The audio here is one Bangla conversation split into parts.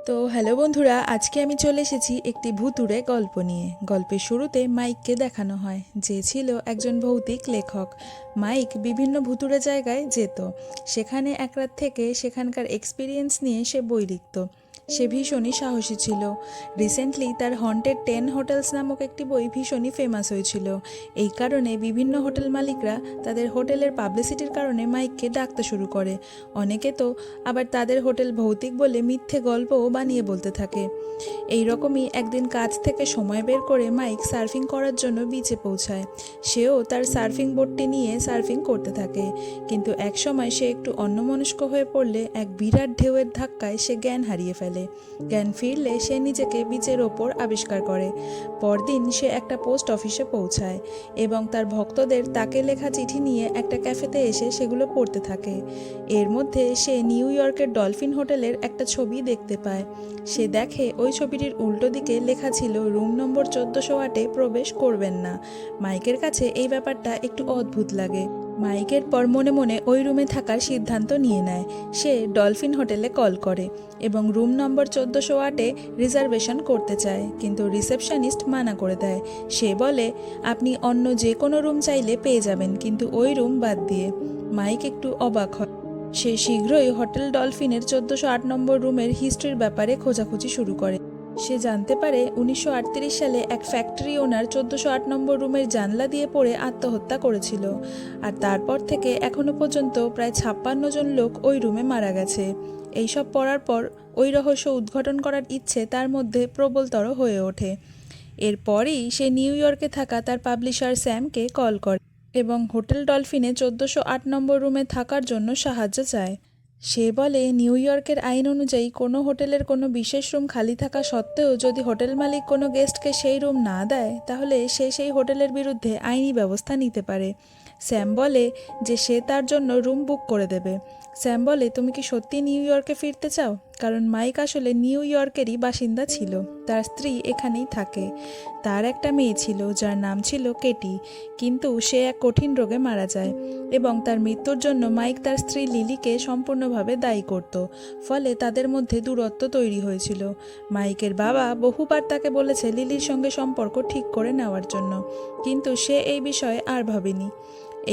তো হ্যালো বন্ধুরা, আজকে আমি চলে এসেছি একটি ভুতুড়ে গল্প নিয়ে। গল্পের শুরুতে মাইককে দেখানো হয়, যে ছিল একজন ভৌতিক লেখক। মাইক বিভিন্ন ভুতুড়ে জায়গায় যেত, সেখানে এক রাত থেকে সেখানকার এক্সপিরিয়েন্স নিয়ে সে বই লিখত। সে ভীষণই সাহসী ছিল। রিসেন্টলি তার হন্টেড 10 হোটেলস নামক একটি বই ভীষণই ফেমাস হয়েছিল। এই কারণে বিভিন্ন হোটেল মালিকরা তাদের হোটেলের পাবলিসিটির কারণে মাইককে ডাকতে শুরু করে। অনেকে তো আবার তাদের হোটেল ভৌতিক বলে মিথ্যে গল্পও বানিয়ে বলতে থাকে। এই রকমই একদিন কাজ থেকে সময় বের করে মাইক সার্ফিং করার জন্য বিচে পৌঁছায়। সেও তার সার্ফিং বোটটি নিয়ে সার্ফিং করতে থাকে, কিন্তু এক সময় সে একটু অন্যমনস্ক হয়ে পড়লে এক বিরাট ঢেউয়ের ধাক্কায় সে জ্ঞান হারিয়ে ফেলে। জ্ঞান ফিরলে সে নিজেকে বিচের ওপর আবিষ্কার করে। পরদিন সে একটা পোস্ট অফিসে পৌঁছায় এবং তার ভক্তদের তাকে লেখা চিঠি নিয়ে একটা ক্যাফেতে এসে সেগুলো পড়তে থাকে। এর মধ্যে সে নিউ ইয়র্কের ডলফিন হোটেলের একটা ছবি দেখতে পায়। সে দেখে ওই ছবিটির উল্টো দিকে লেখা ছিল রুম নম্বর 1408-এ প্রবেশ করবেন না। মাইকের কাছে এই ব্যাপারটা একটু অদ্ভুত লাগে। মাইকের পর মনে মনে ওই রুমে থাকার সিদ্ধান্ত নিয়ে নেয়। সে ডলফিন হোটেলে কল করে এবং রুম নম্বর 1408-এ রিজার্ভেশন করতে চায়, কিন্তু রিসেপশনিস্ট মানা করে দেয়। সে বলে, আপনি অন্য যে কোনো রুম চাইলে পেয়ে যাবেন, কিন্তু ওই রুম বাদ দিয়ে। মাইক একটু অবাক হয়। সে শীঘ্রই হোটেল ডলফিনের 1408 নম্বর রুমের হিস্ট্রির ব্যাপারে খোঁজাখুঁজি শুরু করে। সে জানতে পারে 1938 সালে এক ফ্যাক্টরি ওনার 1408 নম্বর রুমের জানলা দিয়ে পড়ে আত্মহত্যা করেছিল, আর তারপর থেকে এখনো পর্যন্ত প্রায় 56 জন লোক ওই রুমে মারা গেছে। এইসব পড়ার পর ওই রহস্য উদ্ঘাটন করার ইচ্ছে তার মধ্যে প্রবলতর হয়ে ওঠে। এরপরই সে নিউ ইয়র্কে থাকা তার পাবলিশার স্যামকে কল করে এবং হোটেল ডলফিনে 1408 নম্বর রুমে থাকার জন্য সাহায্য চায়। সে বলে, নিউ ইয়র্কের আইন অনুযায়ী কোনো হোটেলের কোনো বিশেষ রুম খালি থাকা সত্ত্বেও যদি হোটেল মালিক কোনো গেস্টকে সেই রুম না দেয়, তাহলে সে সেই হোটেলের বিরুদ্ধে আইনি ব্যবস্থা নিতে পারে। স্যাম বলে যে সে তার জন্য রুম বুক করে দেবে। স্যাম বলে, তুমি কি সত্যি নিউ ইয়র্কে ফিরতে চাও? কারণ মাইক আসলে নিউ ইয়র্কেরই বাসিন্দা ছিল, তার স্ত্রী এখানেই থাকে। তার একটা মেয়ে ছিল যার নাম ছিল কেটি, কিন্তু সে এক কঠিন রোগে মারা যায় এবং তার মৃত্যুর জন্য মাইক তার স্ত্রী লিলিকে সম্পূর্ণভাবে দায়ী করত। ফলে তাদের মধ্যে দূরত্ব তৈরি হয়েছিল। মাইকের বাবা বহুবার তাকে বলেছে লিলির সঙ্গে সম্পর্ক ঠিক করে নেওয়ার জন্য, কিন্তু সে এই বিষয়ে আর ভাবেনি।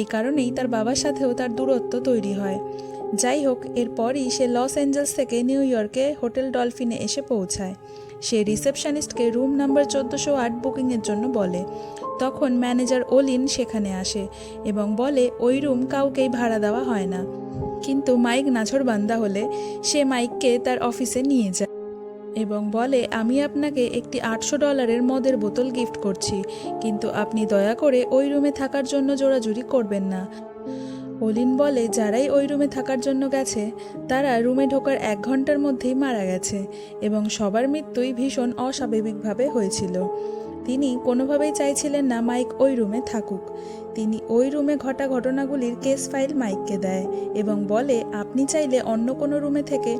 এই কারণেই তার বাবার সাথেও তার দূরত্ব তৈরি হয়। যাই হোক, এরপরই সে লস অ্যাঞ্জেলস থেকে নিউ ইয়র্কে হোটেল ডলফিনে এসে পৌঁছায়। সে রিসেপশনিস্টকে রুম নাম্বার 1408 বুকিংয়ের জন্য বলে। তখন ম্যানেজার ওলিন সেখানে আসে এবং বলে ওই রুম কাউকেই ভাড়া দেওয়া হয় না। কিন্তু মাইক নাছোড়বান্দা হলে সে মাইককে তার অফিসে নিয়ে যায় এবং বলে, আমি আপনাকে একটি $800 মদের বোতল গিফট করছি, কিন্তু আপনি দয়া করে ওই রুমে থাকার জন্য জোরাজুরি করবেন না। ওলিন বলে, যারাই ওই রুমে থাকার জন্য গেছে তারা রুমে ঢোকার 1 ঘন্টার মধ্যেই মারা গেছে এবং সবার মৃত্যুই ভীষণ অস্বাভাবিকভাবে হয়েছিল। তিনি কোনোভাবেই চাইছিলেন না মাইক ওই রুমে থাকুক। তিনি ওই রুমে ঘটা ঘটনাগুলির কেস ফাইল মাইককে দেয় এবং বলে, আপনি চাইলে অন্য কোনো রুমে থেকে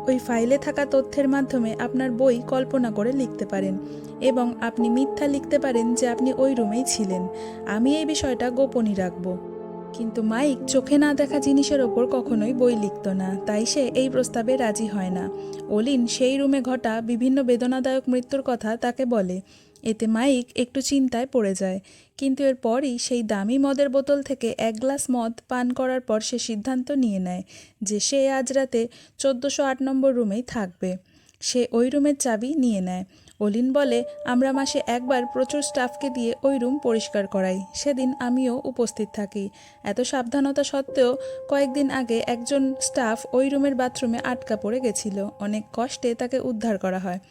ওই ফাইলে থাকা তথ্যের মাধ্যমে আপনার বই কল্পনা করে লিখতে পারেন এবং আপনি মিথ্যা লিখতে পারেন যে আপনি ওই রুমেই ছিলেন। আমি এই বিষয়টা গোপনই রাখব। কিন্তু মাইক চোখে না দেখা জিনিসের ওপর কখনোই বই লিখত না, তাই সে এই প্রস্তাবে রাজি হয় না। ওলিন সেই রুমে ঘটা বিভিন্ন বেদনাদায়ক মৃত্যুর কথা তাকে বলে। এতে মাইক একটু চিন্তায় পড়ে যায়, কিন্তু এরপরই সেই দামি মদের বোতল থেকে 1 গ্লাস মদ পান করার পর সে সিদ্ধান্ত নিয়ে নেয় যে সে আজ রাতে 1408 নম্বর রুমেই থাকবে। সে ওই রুমের চাবি নিয়ে নেয়। ওলিন বলে, আমরা মাসে একবার প্রচুর স্টাফকে দিয়ে ওই রুম পরিষ্কার করাই, সেদিন আমিও উপস্থিত থাকি। এত সাবধানতা সত্ত্বেও কয়েকদিন আগে একজন স্টাফ ওই রুমের বাথরুমে আটকা পড়ে গেছিল। অনেক কষ্টে তাকে উদ্ধার করা হয়।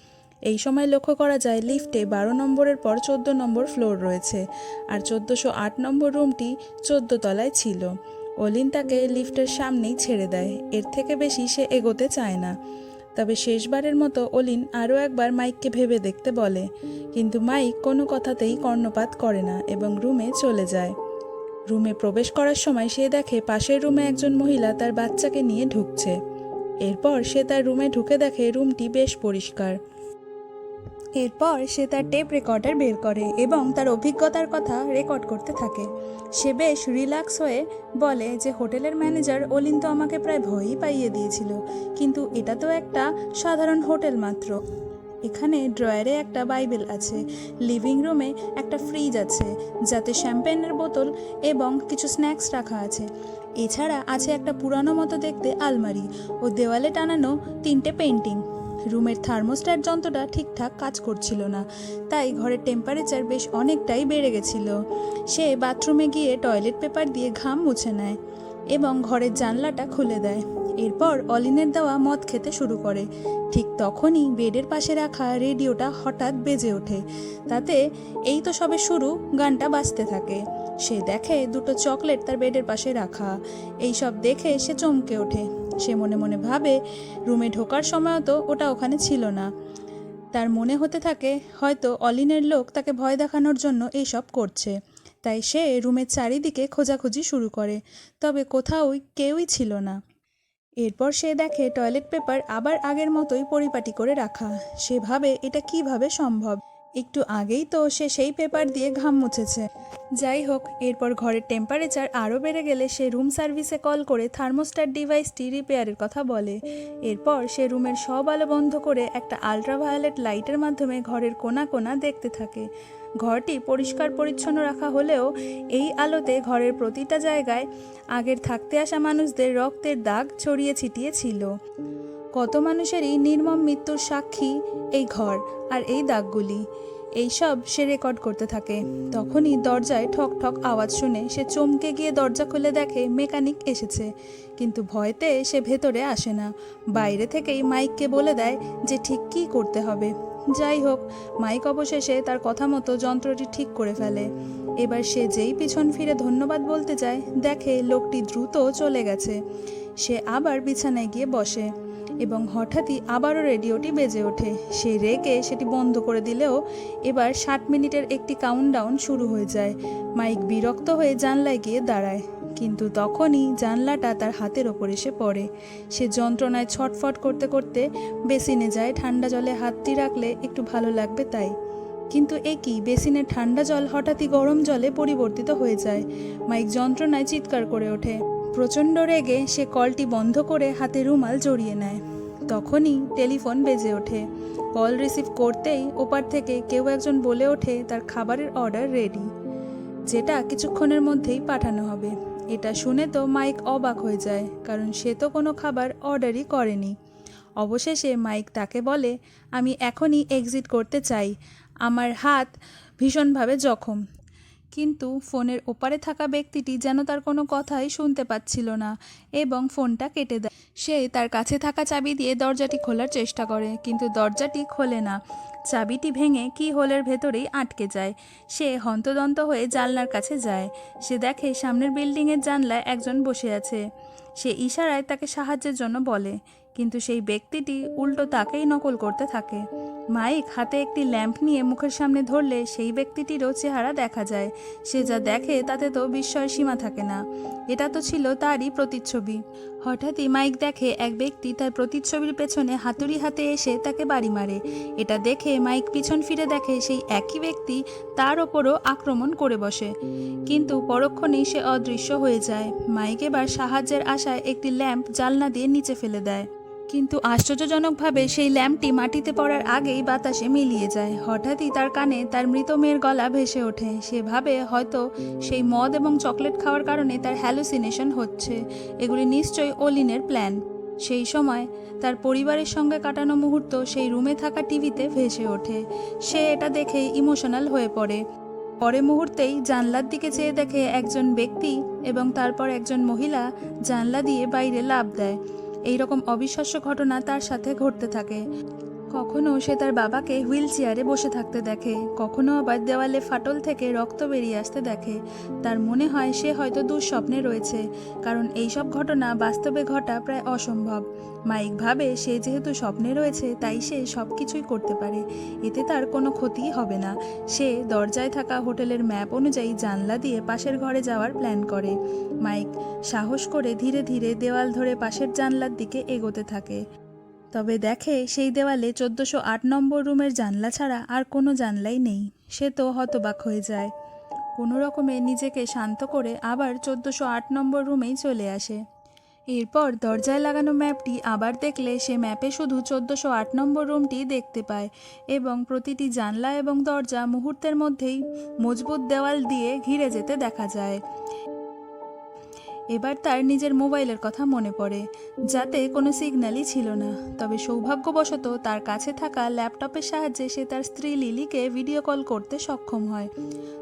এই সময় লক্ষ্য করা যায় লিফটে 12 নম্বরের পর 14 নম্বর ফ্লোর রয়েছে, আর 1408 নম্বর রুমটি 14 তলায় ছিল। ওলিন তাকে লিফটের সামনেই ছেড়ে দেয়, এর থেকে বেশি সে এগোতে চায় না। তবে শেষবারের মতো ওলিন আরও একবার মাইককে ভেবে দেখতে বলে, কিন্তু মাইক কোনো কথাতেই কর্ণপাত করে না এবং রুমে চলে যায়। রুমে প্রবেশ করার সময় সে দেখে পাশের রুমে একজন মহিলা তার বাচ্চাকে নিয়ে ঢুকছে। এরপর সে তার রুমে ঢুকে দেখে রুমটি বেশ পরিষ্কার। এরপর সে তার টেপ রেকর্ডার বের করে এবং তার অভিজ্ঞতার কথা রেকর্ড করতে থাকে। সে বেশ রিল্যাক্স হয়ে বলে যে হোটেলের ম্যানেজার অলিন তো আমাকে প্রায় ভয়ই পাইয়ে দিয়েছিল, কিন্তু এটা তো একটা সাধারণ হোটেল মাত্র। এখানে ড্রয়ারে একটা বাইবেল আছে, লিভিং রুমে একটা ফ্রিজ আছে যাতে শ্যাম্পেনের বোতল এবং কিছু স্ন্যাক্স রাখা আছে। এছাড়া আছে একটা পুরানো মতো দেখতে আলমারি ও দেওয়ালে টানানো 3টে পেন্টিং। রুমের থার্মোস্ট্যাট যন্ত্রটা ঠিকঠাক কাজ করছিল না, তাই ঘরের টেম্পারেচার বেশ অনেকটাই বেড়ে গেছিল। সে বাথরুমে গিয়ে টয়লেট পেপার দিয়ে ঘাম মুছে নেয় এবং ঘরের জানলাটা খুলে দেয়। এরপর অলিনের দেওয়া মদ খেতে শুরু করে। ঠিক তখনই বেডের পাশে রাখা রেডিওটা হঠাৎ বেজে ওঠে। তাতে এই তো সবে শুরু, গানটা বাজতে থাকে। সে দেখে 2টো চকলেট তার বেডের পাশে রাখা। এই সব দেখে সে চমকে ওঠে। সে মনে মনে ভাবে রুমে ঢোকার সময়ও তো ওটা ওখানে ছিল না। তার মনে হতে থাকে হয়তো অলিনের লোক তাকে ভয় দেখানোর জন্য এইসব করছে। তাই সে রুমের চারিদিকে খোঁজাখুঁজি শুরু করে, তবে কোথাও কেউই ছিল না। এরপর সে দেখে টয়লেট পেপার আবার আগের মতোই পরিপাটি করে রাখা। সে ভাবে এটা কিভাবে সম্ভব, একটু আগেই তো সে সেই পেপার দিয়ে ঘাম মুছেছে। যাই হোক, এরপর ঘরের টেম্পারেচার আরও বেড়ে গেলে সে রুম সার্ভিসে কল করে থার্মোস্ট্যাট ডিভাইসটি রিপেয়ারের কথা বলে। এরপর সে রুমের সব আলো বন্ধ করে একটা আল্ট্রাভায়োলেট লাইটের মাধ্যমে ঘরের কোণা কোণা দেখতে থাকে। ঘরটি পরিষ্কার পরিচ্ছন্ন রাখা হলেও এই আলোতে ঘরের প্রতিটা জায়গায় আগের থাকতে আসা মানুষদের রক্তের দাগ ছড়িয়ে ছিটিয়ে ছিল। কত মানুষেরই নির্মম মৃত্যুর সাক্ষী এই ঘর আর এই দাগগুলি। এইসব সে রেকর্ড করতে থাকে। তখনই দরজায় ঠক ঠক আওয়াজ শুনে সে চমকে গিয়ে দরজা খুলে দেখে মেকানিক এসেছে, কিন্তু ভয়তে সে ভেতরে আসে না। বাইরে থেকেই মাইককে বলে দেয় যে ঠিক কী করতে হবে। যাই হোক, মাইক অবশেষে তার কথা মতো যন্ত্রটি ঠিক করে ফেলে। এবার সে যেই পিছন ফিরে ধন্যবাদ বলতে যায়, দেখে লোকটি দ্রুত চলে গেছে। সে আবার বিছানায় গিয়ে বসে এবং হঠাৎই আবারও রেডিওটি বেজে ওঠে। সে রেগে সেটি বন্ধ করে দিলেও এবার 60 মিনিটের একটি কাউন্টডাউন শুরু হয়ে যায়। মাইক বিরক্ত হয়ে জানলায় গিয়ে দাঁড়ায়, কিন্তু তখনই জানলাটা তার হাতের ওপর এসে পড়ে। সে যন্ত্রণায় ছটফট করতে করতে বেসিনে যায় ঠান্ডা জলে হাতটি রাখলে একটু ভালো লাগবে তাই। কিন্তু এ কি, বেসিনের ঠান্ডা জল হঠাৎই গরম জলে পরিবর্তিত হয়ে যায়। মাইক যন্ত্রণায় চিৎকার করে ওঠে। প্রচণ্ড রেগে সে কলটি বন্ধ করে হাতে রুমাল জড়িয়ে নেয়। তখনই টেলিফোন বেজে ওঠে। কল রিসিভ করতেই ওপার থেকে কেউ একজন বলে ওঠে তার খাবারের অর্ডার রেডি, যেটা কিছুক্ষণের মধ্যেই পাঠানো হবে। এটা শুনে তো মাইক অবাক হয়ে যায়, কারণ সে তো কোনো খাবার অর্ডারই করেনি। অবশেষে মাইক তাকে বলে, আমি এখনই এক্সিট করতে চাই, আমার হাত ভীষণভাবে জখম। কিন্তু ফোনের ওপারে থাকা ব্যক্তিটি যেন তার কোনো কথাই শুনতে পাচ্ছিল না এবং ফোনটা কেটে দেয়। সে তার কাছে থাকা চাবি দিয়ে দরজাটি খোলার চেষ্টা করে, কিন্তু দরজাটি খোলে না। চাবিটি ভেঙে কি হোলের ভেতরেই আটকে যায়। সে হন্তদন্ত হয়ে জানলার কাছে যায়। সে দেখে সামনের বিল্ডিংয়ের জানলায় একজন বসে আছে। সে ইশারায় তাকে সাহায্যের জন্য বলে, কিন্তু সেই ব্যক্তিটি উল্টো তাকেই নকল করতে থাকে। মাইক হাতে একটি ল্যাম্প নিয়ে মুখের সামনে ধরলে সেই ব্যক্তিটিরও চেহারা দেখা যায়। সে যা দেখে তাতে তো বিস্ময়ের সীমা থাকে না। এটা তো ছিল তারই প্রতিচ্ছবি। হঠাৎই মাইক দেখে এক ব্যক্তি তার প্রতিচ্ছবির পেছনে হাতুড়ি হাতে এসে তাকে বাড়ি মারে। এটা দেখে মাইক পিছন ফিরে দেখে সেই একই ব্যক্তি তার ওপরও আক্রমণ করে বসে, কিন্তু পরক্ষণেই সে অদৃশ্য হয়ে যায়। মাইক এবার সাহায্যের আশায় একটি ল্যাম্প জানলা দিয়ে নিচে ফেলে দেয়, কিন্তু আশ্চর্যজনকভাবে সেই ল্যাম্পটি মাটিতে পড়ার আগেই বাতাসে মিলিয়ে যায়। হঠাৎই তার কানে তার মৃত মেয়ের গলা ভেসে ওঠে। সে ভাবে হয়তো সেই মদ এবং চকলেট খাওয়ার কারণে তার হ্যালুসিনেশন হচ্ছে। এগুলি নিশ্চয়ই অলিনের প্ল্যান। সেই সময় তার পরিবারের সঙ্গে কাটানো মুহূর্ত সেই রুমে থাকা টিভিতে ভেসে ওঠে। সে এটা দেখেই ইমোশনাল হয়ে পড়ে। পরের মুহূর্তেই জানলার দিকে চেয়ে দেখে একজন ব্যক্তি এবং তারপর একজন মহিলা জানলা দিয়ে বাইরে লাফ দেয়। এই রকম অবিশ্বাস্য ঘটনা তার সাথে ঘটতে থাকে। কখনো সে তার বাবাকে হুইল চেয়ারে বসে থাকতে দেখে, কখনো আবার দেওয়ালে ফাটল থেকে রক্ত বেরিয়ে আসতে দেখে। তার মনে হয় সে হয়তো দুঃস্বপ্নে রয়েছে, কারণ এইসব ঘটনা বাস্তবে ঘটা প্রায় অসম্ভব। মাইক ভাবে সে যেহেতু স্বপ্নে রয়েছে তাই সে সব কিছুই করতে পারে, এতে তার কোনো ক্ষতিই হবে না। সে দরজায় থাকা হোটেলের ম্যাপ অনুযায়ী জানলা দিয়ে পাশের ঘরে যাওয়ার প্ল্যান করে। মাইক সাহস করে ধীরে ধীরে দেওয়াল ধরে পাশের জানলার দিকে এগোতে থাকে। তবে দেখে সেই দেওয়ালে 1408 নম্বর রুমের জানলা ছাড়া আর কোনো জানলাই নেই। সে তো হতবাক হয়ে যায়। কোনো রকমে নিজেকে শান্ত করে আবার 1408 নম্বর রুমেই চলে আসে। এরপর দরজায় লাগানো ম্যাপটি আবার দেখলে সে ম্যাপে শুধু 1408 নম্বর রুমটি দেখতে পায় এবং প্রতিটি জানলা এবং দরজা মুহূর্তের মধ্যেই মজবুত দেওয়াল দিয়ে ঘিরে যেতে দেখা যায়। এবার তার নিজের মোবাইলের কথা মনে পড়ে, যাতে কোনো সিগন্যালই ছিল না। তবে সৌভাগ্যবশত তার কাছে থাকা ল্যাপটপের সাহায্যে সে তার স্ত্রী লিলিকে ভিডিও কল করতে সক্ষম হয়।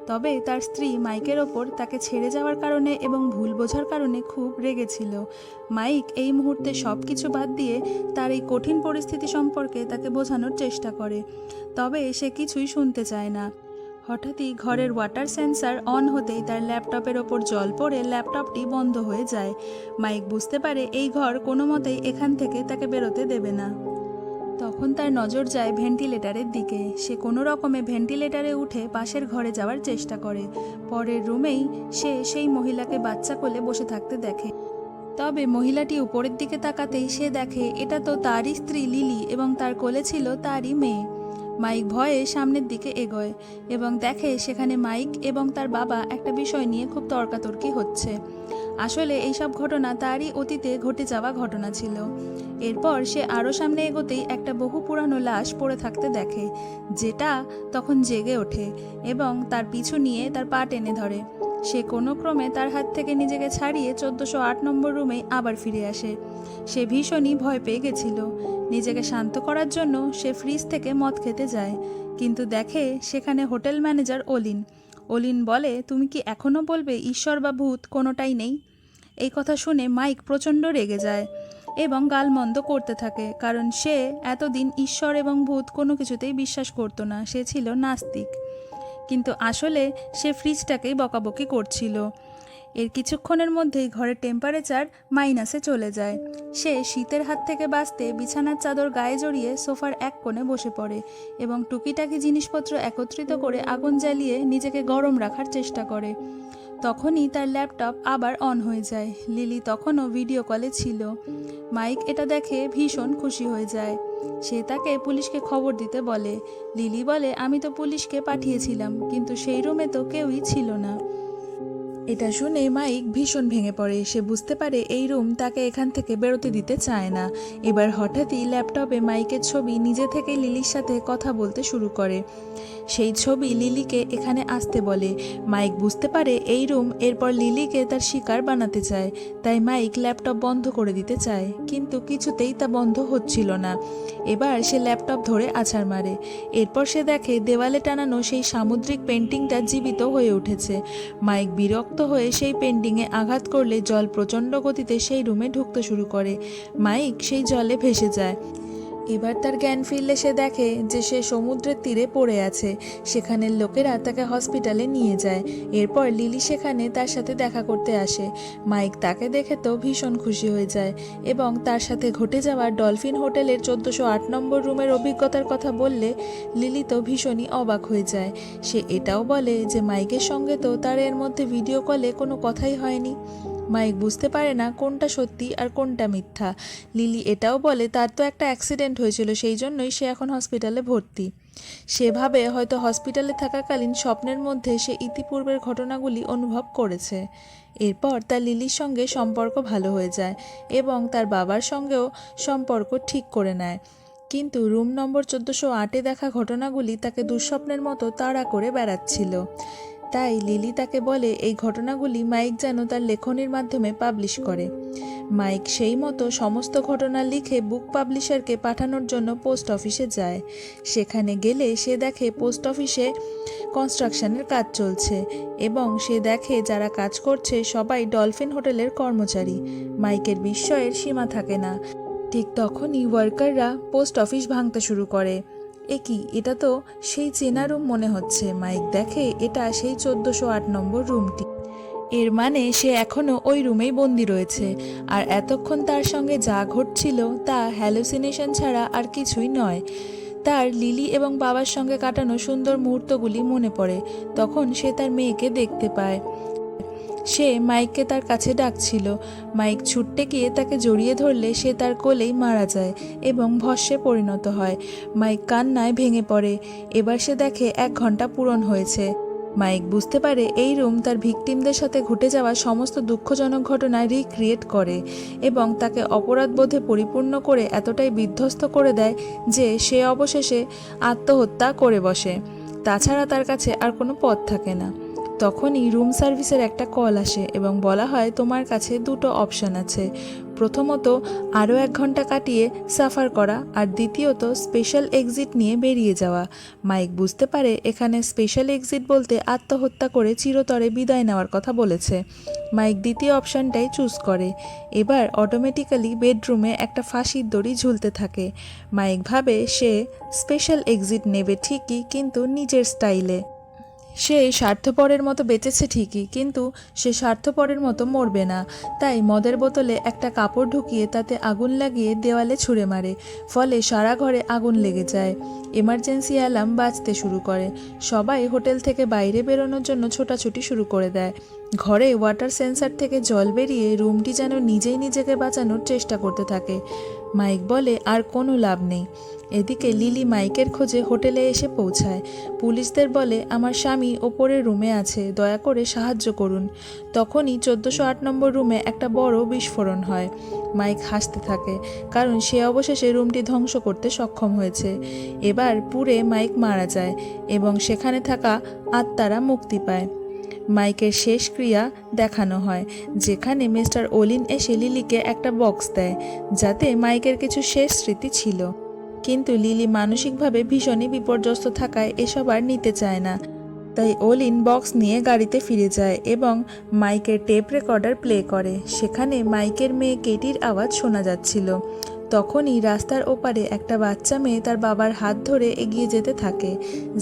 তবে তার স্ত্রী মাইকের ওপর তাকে ছেড়ে যাওয়ার কারণে এবং ভুল বোঝার কারণে খুব রেগেছিল। মাইক এই মুহূর্তে সব কিছু বাদ দিয়ে তার এই কঠিন পরিস্থিতি সম্পর্কে তাকে বোঝানোর চেষ্টা করে, তবে সে কিছুই শুনতে চায় না। হঠাৎই ঘরের ওয়াটার সেন্সার অন হতেই তার ল্যাপটপের ওপর জল পড়ে ল্যাপটপটি বন্ধ হয়ে যায়। মাইক বুঝতে পারে এই ঘর কোনো মতেই এখান থেকে তাকে বেরোতে দেবে না। তখন তার নজর যায় ভেন্টিলেটরের দিকে। সে কোনো রকমে ভেন্টিলেটরে উঠে পাশের ঘরে যাওয়ার চেষ্টা করে। পরের রুমেই সে সেই মহিলাকে বাচ্চা কোলে বসে থাকতে দেখে। তবে মহিলাটি উপরের দিকে তাকাতেই সে দেখে এটা তো তারই স্ত্রী লিলি এবং তার কোলে ছিল তারই মেয়ে। মাইক ভয়ে সামনের দিকে এগোয় এবং দেখে সেখানে মাইক এবং তার বাবা একটা বিষয় নিয়ে খুব তর্কাতর্কি হচ্ছে। আসলে এইসব ঘটনা তারই অতীতে ঘটে যাওয়া ঘটনা ছিল। এরপর সে আরও সামনে এগোতেই একটা বহু পুরানো লাশ পড়ে থাকতে দেখে, যেটা তখন জেগে ওঠে এবং তার পিছু নিয়ে তার পা টেনে ধরে। সে কোনো ক্রমে তার হাত থেকে নিজেকে ছাড়িয়ে 1408 নম্বর রুমে আবার ফিরে আসে। সে ভীষণই ভয় পেয়ে গেছিল। নিজেকে শান্ত করার জন্য সে ফ্রিজ থেকে মদ খেতে যায়, কিন্তু দেখে সেখানে হোটেল ম্যানেজার অলিন বলে, তুমি কি এখনও বলবে ঈশ্বর বা ভূত কোনোটাই নেই? এই কথা শুনে মাইক প্রচণ্ড রেগে যায় এবং গালমন্দ করতে থাকে, কারণ সে এতদিন ঈশ্বর এবং ভূত কোনো কিছুতেই বিশ্বাস করতো না। সে ছিল নাস্তিক, কিন্তু আসলে সে ফ্রিজটাকেই বকাবকি করছিল। এর কিছুক্ষণের মধ্যেই ঘরের টেম্পারেচার মাইনাসে চলে যায়। সে শীতের হাত থেকে বাঁচতে বিছানার চাদর গায়ে জড়িয়ে সোফার এক কোণে বসে পড়ে এবং টুকিটাকি জিনিসপত্র একত্রিত করে আগুন জ্বালিয়ে নিজেকে গরম রাখার চেষ্টা করে। তখনই তার ল্যাপটপ আবার অন হয়ে যায়। লিলি তখনও ভিডিও কলে ছিল। মাইক এটা দেখে ভীষণ খুশি হয়ে যায়। সে তাকে পুলিশকে খবর দিতে বলে। লিলি বলে, আমি তো পুলিশকে পাঠিয়েছিলাম, কিন্তু সেই রুমে তো কেউই ছিল না। এটা শুনে মাইক ভীষণ ভেঙে পড়ে। সে বুঝতে পারে এই রুম তাকে এখান থেকে বেরোতে দিতে চায় না। এবার হঠাৎই ল্যাপটপে মাইকের ছবি নিজে থেকে লিলির সাথে কথা বলতে শুরু করে। সেই ছবি লিলিকে এখানে আসতে বলে। মাইক বুঝতে পারে এই রুম এরপর লিলিকে তার শিকার বানাতে চায়। তাই মাইক ল্যাপটপ বন্ধ করে দিতে চায়, কিন্তু কিছুতেই তা বন্ধ হচ্ছিল না। এবার সে ল্যাপটপ ধরে আছাড় মারে। এরপর সে দেখে দেওয়ালে টানানো সেই সামুদ্রিক পেন্টিংটা জীবিত হয়ে উঠেছে। মাইক বিরক্ত হয়ে সেই পেন্টিংয়ে আঘাত করলে জল প্রচণ্ড গতিতে সেই রুমে ঢুকতে শুরু করে। মাইক সেই জলে ভেসে যায়। এবার তার জ্ঞান ফিরলে সে দেখে যে সে সমুদ্রের তীরে পড়ে আছে। সেখানের লোকেরা তাকে হসপিটালে নিয়ে যায়। এরপর লিলি সেখানে তার সাথে দেখা করতে আসে। মাইক তাকে দেখে তো ভীষণ খুশি হয়ে যায় এবং তার সাথে ঘটে যাওয়া ডলফিন হোটেলের 1408 নম্বর রুমের অভিজ্ঞতার কথা বললে লিলি তো ভীষণই অবাক হয়ে যায়। সে এটাও বলে যে মাইকের সঙ্গে তো তার এর মধ্যে ভিডিও কলে কোনো কথাই হয়নি। মাইক বুঝতে পারে না কোনটা সত্যি আর কোনটা মিথ্যা। লিলি এটাও বলে তার তো একটা অ্যাক্সিডেন্ট হয়েছিল, সেই জন্যই সে এখন হসপিটালে ভর্তি। সেভাবে হয়তো হসপিটালে থাকাকালীন স্বপ্নের মধ্যে সে ইতিপূর্বের ঘটনাগুলি অনুভব করেছে। এরপর তার লিলির সঙ্গে সম্পর্ক ভালো হয়ে যায় এবং তার বাবার সঙ্গেও সম্পর্ক ঠিক করে নেয়। কিন্তু রুম নম্বর 1408-এ দেখা ঘটনাগুলি তাকে দুঃস্বপ্নের মতো তাড়া করে বেড়াচ্ছিল। তাই লিলি তাকে বলে এই ঘটনাগুলি মাইক যেন তার লেখনীর মাধ্যমে পাবলিশ করে। মাইক সেই মতো সমস্ত ঘটনা লিখে বুক পাবলিশারকে পাঠানোর জন্য পোস্ট অফিসে যায়। সেখানে গেলে সে দেখে পোস্ট অফিসে কনস্ট্রাকশনের কাজ চলছে এবং সে দেখে যারা কাজ করছে সবাই ডলফিন হোটেলের কর্মচারী। মাইকের বিস্ময়ের সীমা থাকে না। ঠিক তখনই ওয়ার্কাররা পোস্ট অফিস ভাঙতে শুরু করে। এটা তো সেই চেনা রুম মনে হচ্ছে। মাইক দেখে এটা সেই 1408 নম্বর রুমটি। এর মানে সে এখনও ওই রুমেই বন্দি রয়েছে, আর এতক্ষণ তার সঙ্গে যা ঘটছিল তা হ্যালুসিনেশন ছাড়া আর কিছুই নয়। তার লিলি এবং বাবার সঙ্গে কাটানো সুন্দর মুহূর্তগুলি মনে পড়ে। তখন সে তার মেয়েকে দেখতে পায়। সে মাইককে তার কাছে ডাকছিল। মাইক ছুটতে গিয়ে তাকে জড়িয়ে ধরলে সে তার কোলেই মারা যায় এবং ভস্মে পরিণত হয়। মাইক কান্নায় ভেঙে পড়ে। এবার সে দেখে 1 ঘন্টা পূরণ হয়েছে। মাইক বুঝতে পারে এই রুম তার ভিকটিমদের সাথে ঘটে যাওয়া সমস্ত দুঃখজনক ঘটনা রিক্রিয়েট করে এবং তাকে অপরাধবোধে পরিপূর্ণ করে এতটাই বিধ্বস্ত করে দেয় যে সে অবশেষে আত্মহত্যা করে বসে। তাছাড়া তার কাছে আর কোনো পথ থাকে না। তখনই রুম সার্ভিসের একটা কল আসে এবং বলা হয় তোমার কাছে 2টো অপশান আছে। প্রথমত আরও 1 ঘন্টা কাটিয়ে সাফার করা, আর দ্বিতীয়ত স্পেশাল এক্সিট নিয়ে বেরিয়ে যাওয়া। মাইক বুঝতে পারে এখানে স্পেশাল এক্সিট বলতে আত্মহত্যা করে চিরতরে বিদায় নেওয়ার কথা বলেছে। মাইক দ্বিতীয় অপশানটাই চুজ করে। এবার অটোমেটিক্যালি বেডরুমে একটা ফাঁসির দড়ি ঝুলতে থাকে। মাইক ভাবে সে স্পেশাল এক্সিট নেবে ঠিকই, কিন্তু নিজের স্টাইলে। সে স্বার্থপরের মতো বেঁচেছে ঠিকই, কিন্তু সে স্বার্থপরের মতো মরবে না। তাই মদের বোতলে একটা কাপড় ঢুকিয়ে তাতে আগুন লাগিয়ে দেওয়ালে ছুঁড়ে মারে। ফলে সারা ঘরে আগুন লেগে যায়। এমার্জেন্সি অ্যালার্ম বাজতে শুরু করে। সবাই হোটেল থেকে বাইরে বেরোনোর জন্য ছোটাছুটি শুরু করে দেয়। ঘরে ওয়াটার সেন্সার থেকে জল বেরিয়ে রুমটি যেন নিজেই নিজেকে বাঁচানোর চেষ্টা করতে থাকে। মাইক বলে আর কোনো লাভ নেই। এদিকে লিলি মাইকের খোঁজে হোটেলে এসে পৌঁছায়। পুলিশদের বলে আমার স্বামী ওপরের রুমে আছে, দয়া করে সাহায্য করুন। তখনই 1408 নম্বর রুমে একটা বড় বিস্ফোরণ হয়। মাইক হাসতে থাকে, কারণ সে অবশেষে রুমটি ধ্বংস করতে সক্ষম হয়েছে। এবার পুড়ে মাইক মারা যায় এবং সেখানে থাকা আত্মারা মুক্তি পায়। মাইকের শেষ ক্রিয়া দেখানো হয়, যেখানে মিস্টার ওলিন এসে লিলিকে একটা বক্স দেয়, যাতে মাইকের কিছু শেষ স্মৃতি ছিল। কিন্তু লিলি মানসিকভাবে ভীষণই বিপর্যস্ত থাকায় এসব আর নিতে চায় না। তাই ওলিন বক্স নিয়ে গাড়িতে ফিরে যায় এবং মাইকের টেপ রেকর্ডার প্লে করে। সেখানে মাইকের মেয়ে কেটির আওয়াজ শোনা যাচ্ছিল। তখনই রাস্তার ওপারে একটা বাচ্চা মেয়ে তার বাবার হাত ধরে এগিয়ে যেতে থাকে,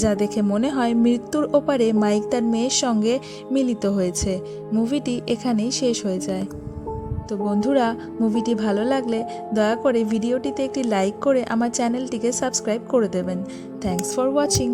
যা দেখে মনে হয় মৃত্যুর ওপারে মাইক তার মেয়ের সঙ্গে মিলিত হয়েছে। মুভিটি এখানেই শেষ হয়ে যায়। তো বন্ধুরা, মুভিটি ভালো লাগলে দয়া করে ভিডিওটিতে একটি লাইক করে আমার চ্যানেলটিকে সাবস্ক্রাইব করে দেবেন। Thanks for watching.